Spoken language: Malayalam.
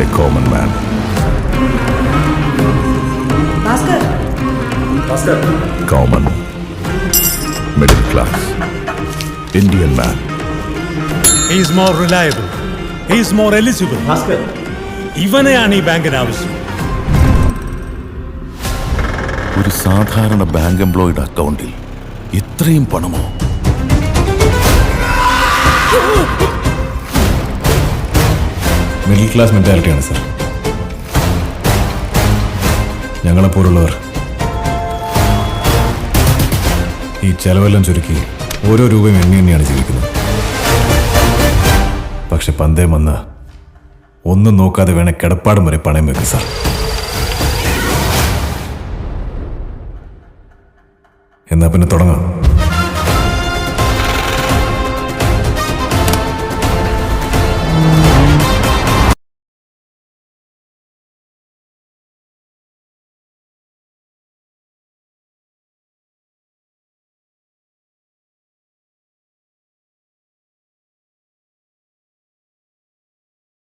a common man. Bhaskar. Common, middle class, Indian man. He is more reliable. He is more eligible. Bhaskar. ഇവനെയാണ് ഈ ബാങ്കിന് ആവശ്യം. ഒരു സാധാരണ ബാങ്ക് എംപ്ലോയിയുടെ അക്കൗണ്ടിൽ ഇത്രയും പണമോ? മിഡിൽ ക്ലാസ് മെന്റാലിറ്റിയാണ് സാർ. ഞങ്ങളെപ്പോലുള്ളവർ ഈ ചെലവെല്ലാം ചുരുക്കി ഓരോ രൂപയും എണ്ണി എണ്ണിയാണ് ജീവിക്കുന്നത്. പക്ഷെ പന്തയം വന്ന് ഒന്നും നോക്കാതെ വേണേ കിടപ്പാടം വരെ പണയം വെക്കും സാർ. എന്നാ പിന്നെ തുടങ്ങാം.